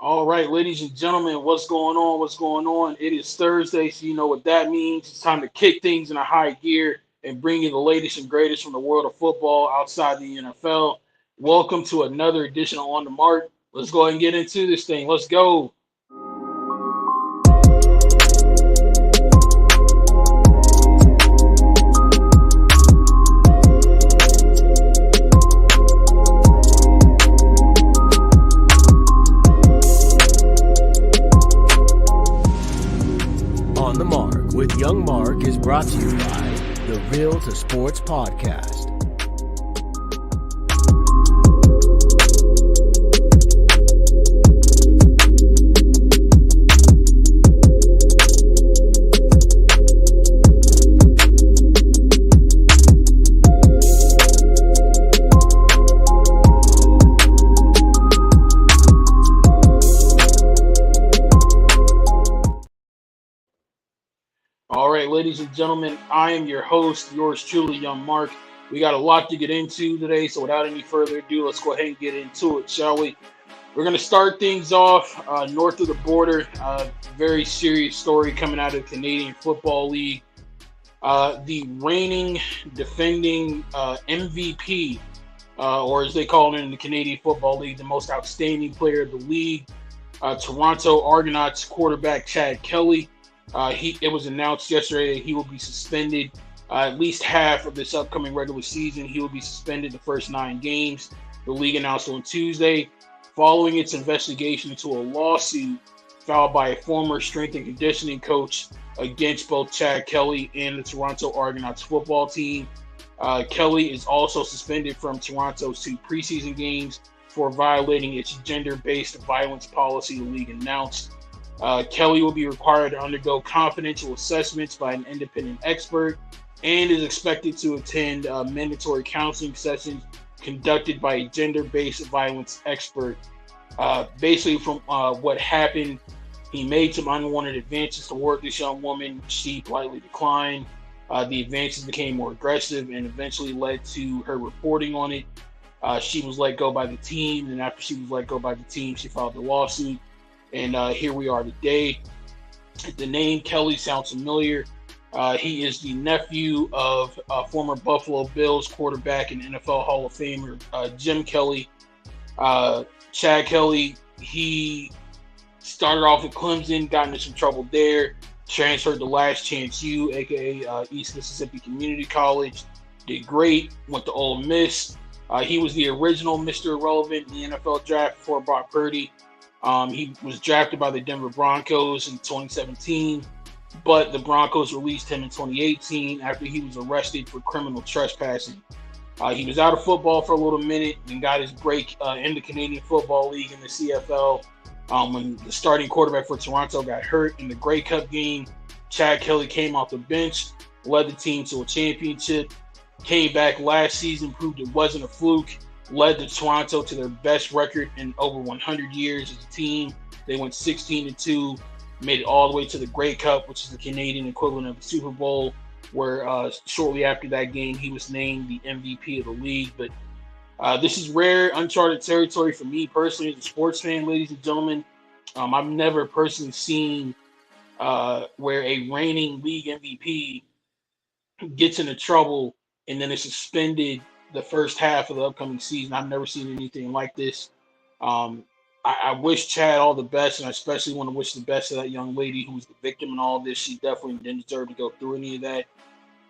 All right, ladies and gentlemen, what's going on? What's going on? It is Thursday, so you know what that means. It's time to kick things in a high gear and bring you the latest and greatest from the world of football outside the NFL. Welcome to another edition of On the Mark. Let's go ahead and get into this thing. Let's go. On the Mark with Young Mark is brought to you by the Real to Sports Podcast. All right, ladies and gentlemen, I am your host, yours truly, Young Mark. We got a lot to get into today, so without any further ado, let's go ahead and get into it, shall we? We're going to start things off north of the border. Very serious story coming out of the Canadian Football League. The reigning, defending MVP, or as they call it in the Canadian Football League, the most outstanding player of the league, Toronto Argonauts quarterback Chad Kelly. It was announced yesterday that he will be suspended at least half of this upcoming regular season. He will be suspended the first 9 games. The league announced on Tuesday, following its investigation into a lawsuit filed by a former strength and conditioning coach against both Chad Kelly and the Toronto Argonauts football team. Kelly is also suspended from Toronto's 2 preseason games for violating its gender-based violence policy, the league announced. Kelly will be required to undergo confidential assessments by an independent expert and is expected to attend mandatory counseling sessions conducted by a gender-based violence expert. Basically, from what happened, he made some unwanted advances toward this young woman. She politely declined. The advances became more aggressive and eventually led to her reporting on it. She was let go by the team, and after she was let go by the team, she filed the lawsuit. And here we are today. The name Kelly sounds familiar. He is the nephew of former Buffalo Bills quarterback and NFL Hall of Famer Jim Kelly. Chad Kelly, he started off at Clemson, got into some trouble there, transferred to Last Chance U, aka East Mississippi Community College, did great, went to Ole Miss. He was the original Mr. Irrelevant in the NFL draft before Brock Purdy. He was drafted by the Denver Broncos in 2017, but the Broncos released him in 2018 after he was arrested for criminal trespassing. He was out of football for a little minute and got his break in the Canadian Football League in the CFL. When the starting quarterback for Toronto got hurt in the Grey Cup game, Chad Kelly came off the bench, led the team to a championship, came back last season, proved it wasn't a fluke, led the Toronto to their best record in over 100 years as a team. They went 16-2, made it all the way to the Grey Cup, which is the Canadian equivalent of the Super Bowl, where shortly after that game, he was named the MVP of the league. But this is rare, uncharted territory for me personally as a sports fan, ladies and gentlemen. I've never personally seen where a reigning league MVP gets into trouble and then is suspended the first half of the upcoming season. I've never seen anything like this. I wish Chad all the best, and I especially want to wish the best to that young lady who was the victim in all this. She definitely didn't deserve to go through any of that.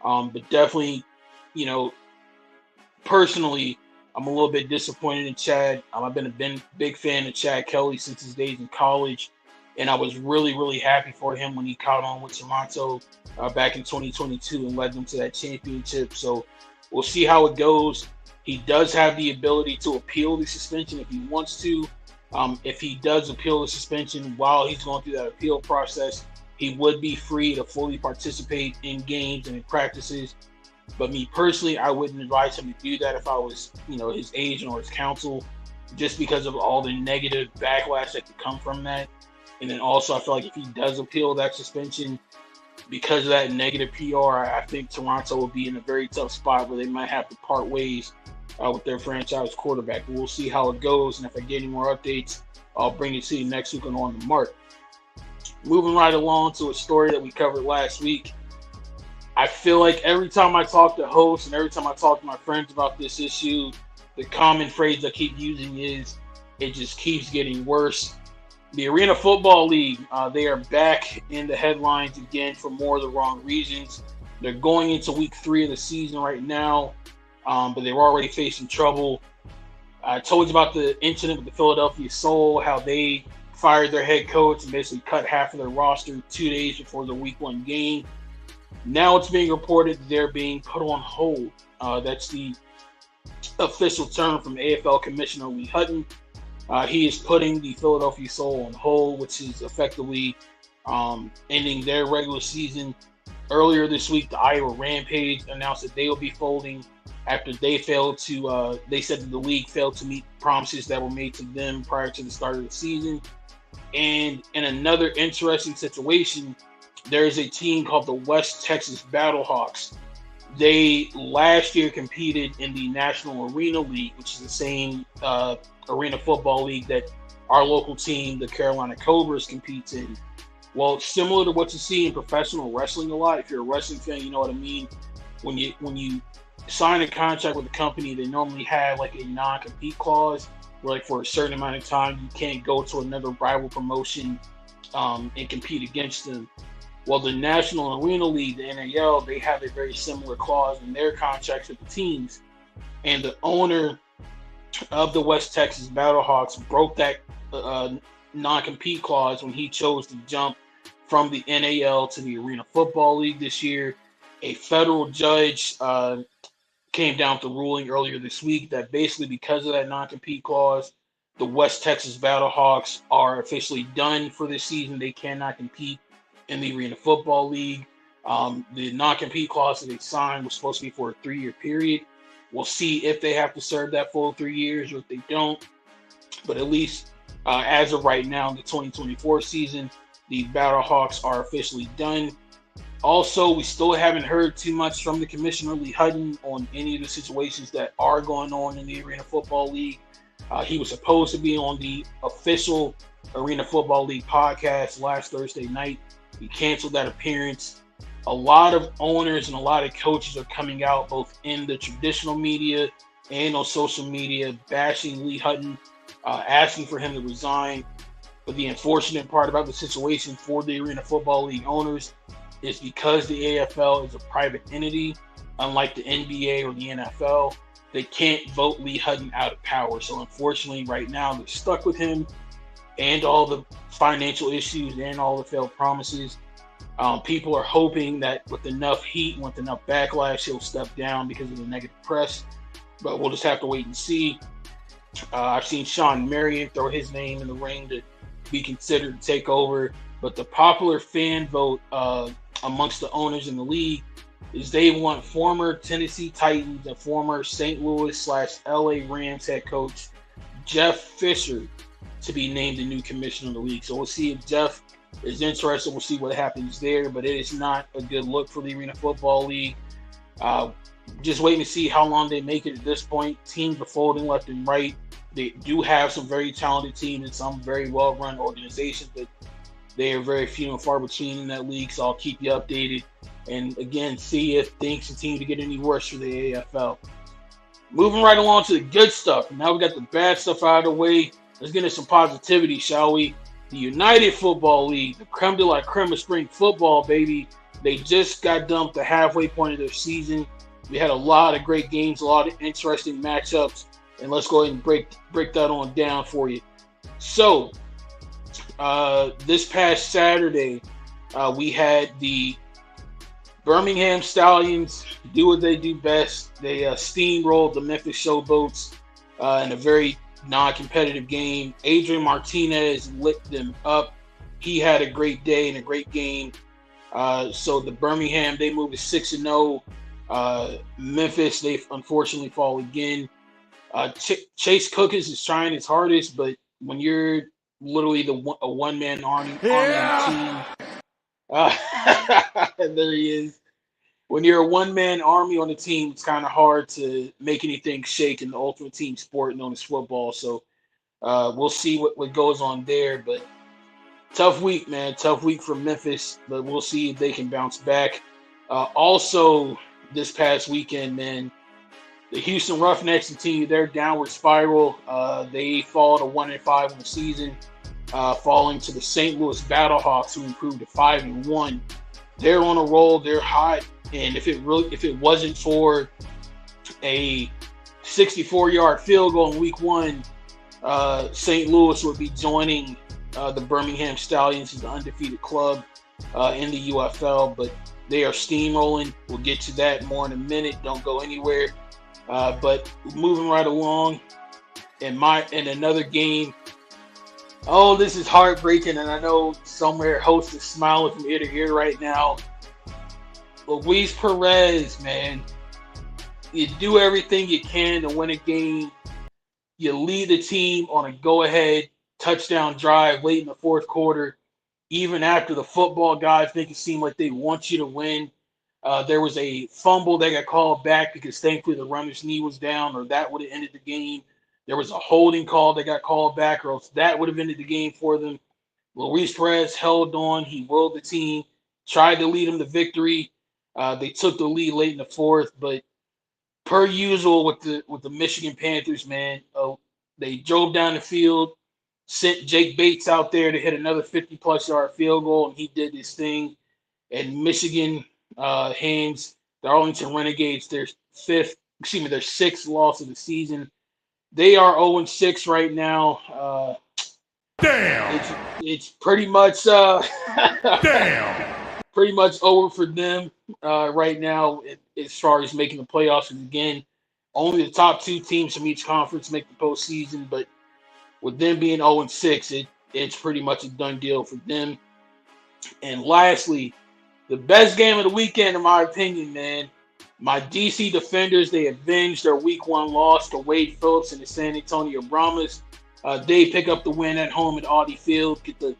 But definitely, you know, personally, I'm a little bit disappointed in Chad. I've been a big fan of Chad Kelly since his days in college, and I was really, really happy for him when he caught on with Toronto back in 2022 and led them to that championship. So we'll see how it goes. He does have the ability to appeal the suspension if he wants to. If he does appeal the suspension while he's going through that appeal process, he would be free to fully participate in games and in practices. But me personally, I wouldn't advise him to do that if I was, his agent or his counsel, just because of all the negative backlash that could come from that. And then also, I feel like if he does appeal that suspension, because of that negative PR, I think Toronto will be in a very tough spot where they might have to part ways with their franchise quarterback. We'll see how it goes, and if I get any more updates, I'll bring it to you next week on the Mark. Moving right along to a story that we covered last week. I feel like every time I talk to hosts and every time I talk to my friends about this issue, the common phrase I keep using is, it just keeps getting worse. The Arena Football League, they are back in the headlines again for more of the wrong reasons. They're going into week 3 of the season right now, but they're already facing trouble. I told you about the incident with the Philadelphia Soul, how they fired their head coach and basically cut half of their roster 2 days before the week 1 game. Now it's being reported that they're being put on hold. That's the official term from AFL Commissioner Lee Hutton. He is putting the Philadelphia Soul on hold, which is effectively ending their regular season. Earlier this week, the Iowa Rampage announced that they will be folding after they failed to, they said that the league failed to meet promises that were made to them prior to the start of the season. And in another interesting situation, there's a team called the West Texas Battlehawks. They last year competed in the National Arena League, which is the same arena football league that our local team, the Carolina Cobras, competes in. Well, similar to what you see in professional wrestling a lot. If you're a wrestling fan, you know what I mean. When you sign a contract with a company, they normally have like a non-compete clause where, like, for a certain amount of time, you can't go to another rival promotion and compete against them. Well, the National Arena League, the NAL, they have a very similar clause in their contracts with the teams. And the owner of the West Texas Battlehawks broke that non-compete clause when he chose to jump from the NAL to the Arena Football League this year. A federal judge came down with the ruling earlier this week that basically because of that non-compete clause, the West Texas Battlehawks are officially done for this season. They cannot compete in the Arena Football League. The non-compete clause that they signed was supposed to be for a 3-year period. We'll see if they have to serve that full 3 years or if they don't. But at least as of right now, in the 2024 season, the Battlehawks are officially done. Also, we still haven't heard too much from the Commissioner Lee Hutton on any of the situations that are going on in the Arena Football League. He was supposed to be on the official Arena Football League podcast last Thursday night. He canceled that appearance. A lot of owners and a lot of coaches are coming out both in the traditional media and on social media bashing Lee Hutton, asking for him to resign. But the unfortunate part about the situation for the Arena Football League owners is because the AFL is a private entity, unlike the NBA or the NFL, they can't vote Lee Hutton out of power. So unfortunately, right now, they're stuck with him and all the financial issues and all the failed promises. People are hoping that with enough heat, with enough backlash, he'll step down because of the negative press. But we'll just have to wait and see. I've seen Sean Marion throw his name in the ring to be considered to take over. But the popular fan vote amongst the owners in the league is they want former Tennessee Titans and former St. Louis/LA Rams head coach Jeff Fisher to be named the new commissioner of the league. So we'll see if Jeff is interested. We'll see what happens there. But it is not a good look for the Arena Football League. Just waiting to see how long they make it at this point. Teams are folding left and right. They do have some very talented teams and some very well-run organizations, but they are very few and far between in that league. So I'll keep you updated. And again, see if things continue to get any worse for the AFL. Moving right along to the good stuff. Now we got the bad stuff out of the way. Let's get into some positivity, shall we? The United Football League, the creme de la creme of spring football, baby. They just got dumped the halfway point of their season. We had a lot of great games, a lot of interesting matchups, and let's go ahead and break that on down for you. So, this past Saturday, we had the Birmingham Stallions do what they do best. They steamrolled the Memphis Showboats in a very non-competitive game. Adrian Martinez lit them up. He had a great day and a great game. So the Birmingham, they moved to 6-0. Memphis, they unfortunately fall again. Chase Cookins is trying his hardest, but when you're literally a one-man army team, there he is. when you're a one-man army on the team, it's kind of hard to make anything shake in the ultimate team sport known as football. So we'll see what goes on there. But tough week, man. Tough week for Memphis, but we'll see if they can bounce back. Also, this past weekend, man, the Houston Roughnecks continue their downward spiral. They fall to 1-5 in the season, falling to the St. Louis Battlehawks, who improved to 5-1. They're on a roll. They're hot, and if it wasn't for a 64-yard field goal in Week 1, St. Louis would be joining the Birmingham Stallions as the undefeated club in the UFL, but they are steamrolling. We'll get to that more in a minute. Don't go anywhere. But moving right along, in another game. Oh, this is heartbreaking, and I know somewhere host is smiling from ear to ear right now. Luis Perez, man, you do everything you can to win a game. You lead the team on a go-ahead touchdown drive late in the fourth quarter, even after the football guys make it seem like they want you to win. There was a fumble that got called back because thankfully the runner's knee was down, or that would have ended the game. There was a holding call that got called back, or else that would have ended the game for them. Luis Perez held on. He willed the team, tried to lead them to victory. They took the lead late in the fourth, but per usual with the Michigan Panthers, man, they drove down the field, sent Jake Bates out there to hit another 50-plus yard field goal, and he did his thing. And Michigan hands the Arlington Renegades their sixth loss of the season. They are 0-6 right now. Damn. It's pretty much Damn. pretty much over for them right now as far as making the playoffs. And again, only the top two teams from each conference make the postseason. But with them being 0-6, it's pretty much a done deal for them. And lastly, the best game of the weekend, in my opinion, man. My DC Defenders, they avenged their Week 1 loss to Wade Phillips and the San Antonio Brahmas. They pick up the win at home at Audi Field, get the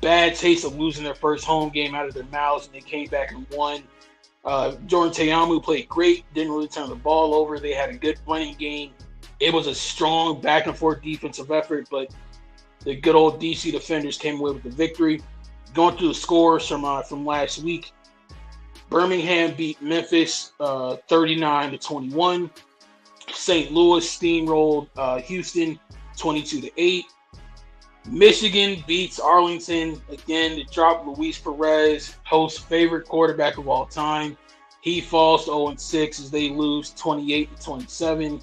bad taste of losing their first home game out of their mouths, and they came back and won. Jordan Teamu played great, didn't really turn the ball over. They had a good running game. It was a strong back-and-forth defensive effort, but the good old DC Defenders came away with the victory. Going through the scores from last week, Birmingham beat Memphis 39-21. St. Louis steamrolled Houston 22-8. Michigan beats Arlington again to drop Luis Perez, host's favorite quarterback of all time. He falls to 0-6 as they lose 28-27.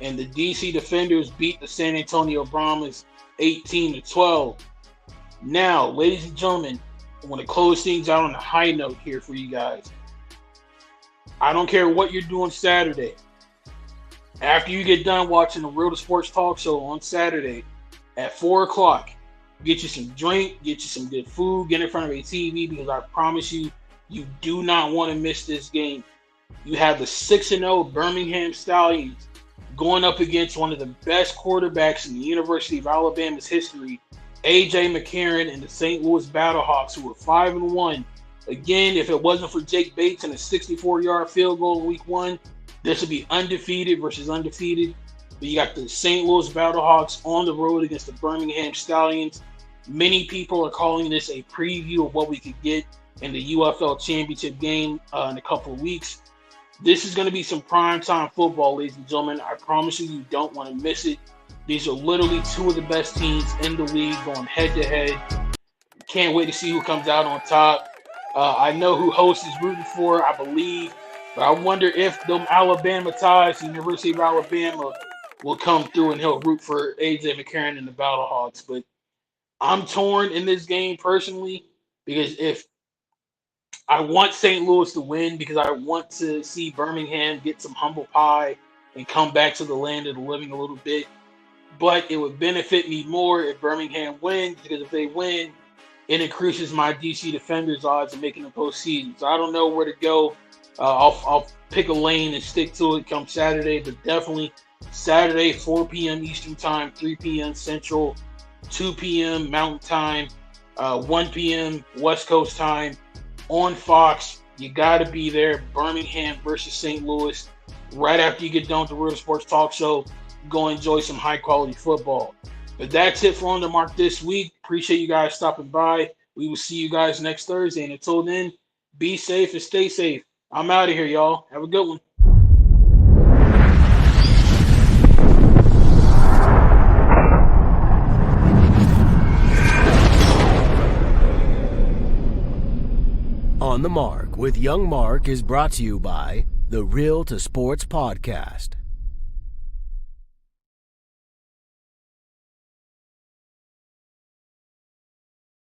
And the DC Defenders beat the San Antonio Brahmas 18-12. Now, ladies and gentlemen, I want to close things out on a high note here for you guys. I don't care what you're doing Saturday. After you get done watching the Real to Sports Talk Show on Saturday at 4 o'clock, get you some drink, get you some good food, get in front of a TV, because I promise you, you do not want to miss this game. You have the 6-0 Birmingham Stallions going up against one of the best quarterbacks in the University of Alabama's history, A.J. McCarron and the St. Louis Battlehawks, who were 5-1. Again, if it wasn't for Jake Bates and a 64-yard field goal in Week 1, this would be undefeated versus undefeated. But you got the St. Louis Battlehawks on the road against the Birmingham Stallions. Many people are calling this a preview of what we could get in the UFL championship game in a couple of weeks. This is going to be some primetime football, ladies and gentlemen. I promise you don't want to miss it. These are literally two of the best teams in the league going head-to-head. Can't wait to see who comes out on top. I know who host is rooting for, I believe. But I wonder if them Alabama ties, the University of Alabama, will come through and he'll root for A.J. McCarron and the Battlehawks. But I'm torn in this game personally, because if I want St. Louis to win, because I want to see Birmingham get some humble pie and come back to the land of the living a little bit. But it would benefit me more if Birmingham wins, because if they win, it increases my DC Defenders odds of making the postseason. So I don't know where to go. I'll pick a lane and stick to it come Saturday, but definitely Saturday, 4 p.m. Eastern Time, 3 p.m. Central, 2 p.m. Mountain Time, 1 p.m. West Coast Time on Fox. You got to be there. Birmingham versus St. Louis. Right after you get done with the Real Sports Talk Show, go enjoy some high-quality football. But that's it for On The Mark this week. Appreciate you guys stopping by. We will see you guys next Thursday. And until then, be safe and stay safe. I'm out of here, y'all. Have a good one. On the Mark with Young Mark is brought to you by the Real to Sports Podcast.